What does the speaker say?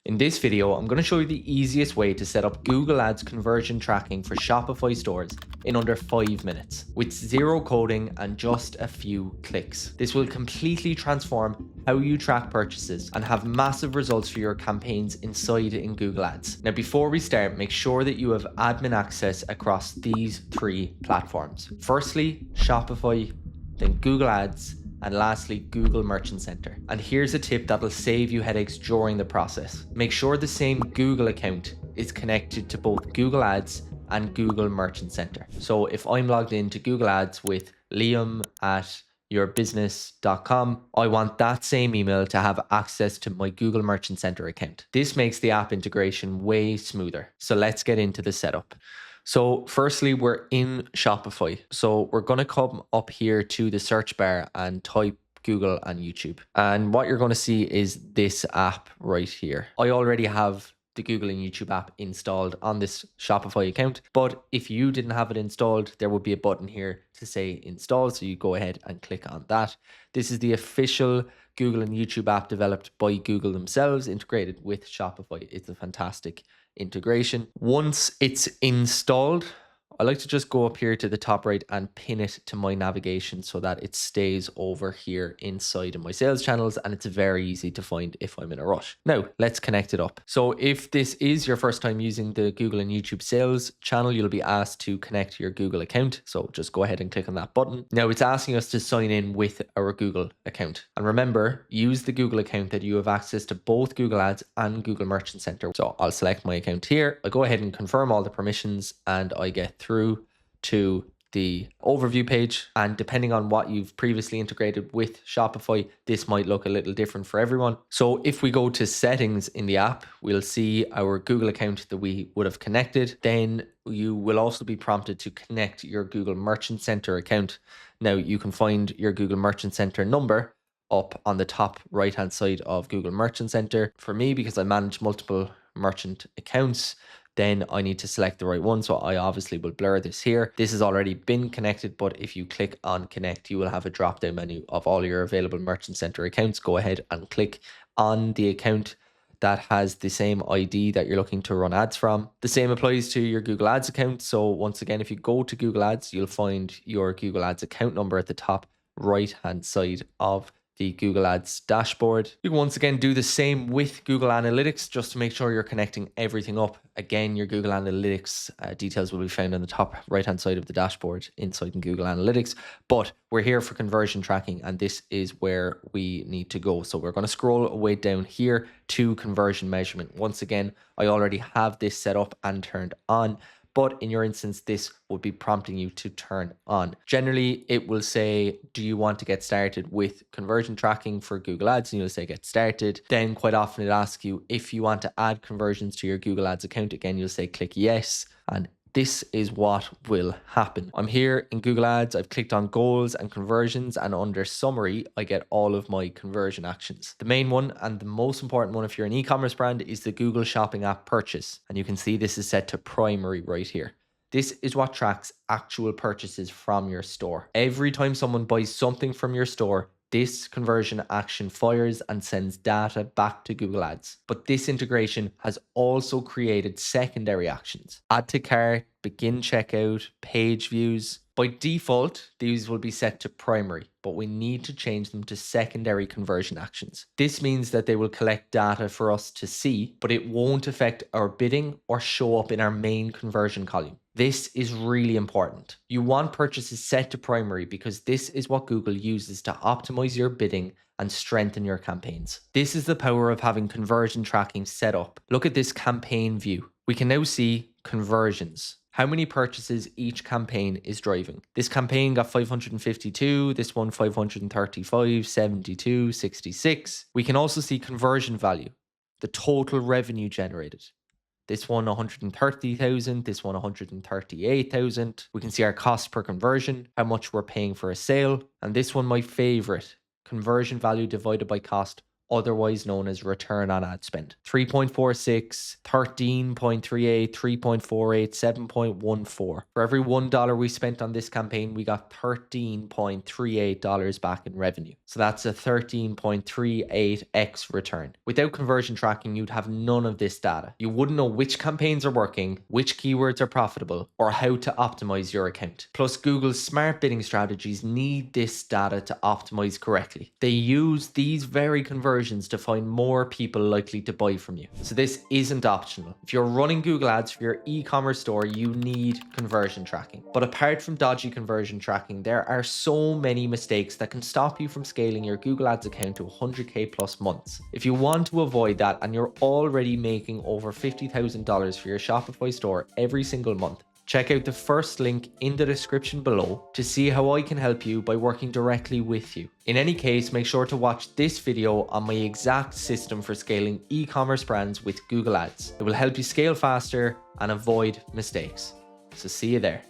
In this video, I'm going to show you the easiest way to set up Google Ads conversion tracking for Shopify stores in under 5 minutes with zero coding and just a few clicks. This will completely transform how you track purchases and have massive results for your campaigns inside in Google Ads. Now, before we start, make sure that you have admin access across these 3 platforms. Firstly, Shopify, then Google Ads, and lastly, Google Merchant Center. And here's a tip that will save you headaches during the process. Make sure the same Google account is connected to both Google Ads and Google Merchant Center. So if I'm logged into Google Ads with liam@yourbusiness.com, I want that same email to have access to my Google Merchant Center account. This makes the app integration way smoother. So let's get into the setup. So firstly, we're in Shopify. So we're going to come up here to the search bar and type Google and YouTube. And what you're going to see is this app right here. I already have the Google and YouTube app installed on this Shopify account. But if you didn't have it installed, there would be a button here to say install. So you go ahead and click on that. This is the official Google and YouTube app developed by Google themselves, integrated with Shopify. It's a fantastic integration. Once it's installed, I like to just go up here to the top right and pin it to my navigation so that it stays over here inside of my sales channels, and it's very easy to find if I'm in a rush. Now, let's connect it up. So if this is your first time using the Google and YouTube sales channel, you'll be asked to connect your Google account. So just go ahead and click on that button. Now it's asking us to sign in with our Google account. And remember, use the Google account that you have access to both Google Ads and Google Merchant Center. So I'll select my account here. I go ahead and confirm all the permissions and I get through to the overview page, and depending on what you've previously integrated with Shopify, this might look a little different for everyone. So if we go to settings in the app, we'll see our Google account that we would have connected. Then you will also be prompted to connect your Google Merchant Center account. Now you can find your Google Merchant Center number up on the top right hand side of Google Merchant Center. For me, because I manage multiple merchant accounts, then I need to select the right one. So I obviously will blur this here. This has already been connected, but if you click on connect, you will have a drop down menu of all your available Merchant Center accounts. Go ahead and click on the account that has the same ID that you're looking to run ads from. The same applies to your Google Ads account. So once again, if you go to Google Ads, you'll find your Google Ads account number at the top right hand side of the Google Ads dashboard. You can once again do the same with Google Analytics just to make sure you're connecting everything up. Again, your Google Analytics details will be found on the top right hand side of the dashboard inside in Google Analytics. But we're here for conversion tracking, and this is where we need to go. So we're going to scroll way down here to conversion measurement. Once again, I already have this set up and turned on, but in your instance, this would be prompting you to turn on. Generally, it will say, do you want to get started with conversion tracking for Google Ads? And you'll say get started. Then quite often it asks you if you want to add conversions to your Google Ads account. Again, you'll say click yes. And this is what will happen. I'm here in Google Ads. I've clicked on goals and conversions, and under summary, I get all of my conversion actions. The main one and the most important one if you're an e-commerce brand is the Google Shopping app purchase. And you can see this is set to primary right here. This is what tracks actual purchases from your store. Every time someone buys something from your store, this conversion action fires and sends data back to Google Ads. But this integration has also created secondary actions. Add to cart, begin checkout, page views. By default, these will be set to primary, but we need to change them to secondary conversion actions. This means that they will collect data for us to see, but it won't affect our bidding or show up in our main conversion column. This is really important. You want purchases set to primary because this is what Google uses to optimize your bidding and strengthen your campaigns. This is the power of having conversion tracking set up. Look at this campaign view. We can now see conversions. How many purchases each campaign is driving. This campaign got 552, this one 535, 72, 66. We can also see conversion value, the total revenue generated. This one 130,000, this one 138,000. We can see our cost per conversion, how much we're paying for a sale. And this one, my favorite, conversion value divided by cost otherwise known as return on ad spend. 3.46, 13.38, 3.48, 7.14. For every $1 we spent on this campaign, we got $13.38 back in revenue. So that's a 13.38x return. Without conversion tracking, you'd have none of this data. You wouldn't know which campaigns are working, which keywords are profitable, or how to optimize your account. Plus, Google's smart bidding strategies need this data to optimize correctly. They use these very conversions to find more people likely to buy from you. So this isn't optional. If you're running Google Ads for your e-commerce store, you need conversion tracking. But apart from dodgy conversion tracking, there are so many mistakes that can stop you from scaling your Google Ads account to 100K plus months. If you want to avoid that and you're already making over $50,000 for your Shopify store every single month, check out the first link in the description below to see how I can help you by working directly with you. In any case, make sure to watch this video on my exact system for scaling e-commerce brands with Google Ads. It will help you scale faster and avoid mistakes. So see you there.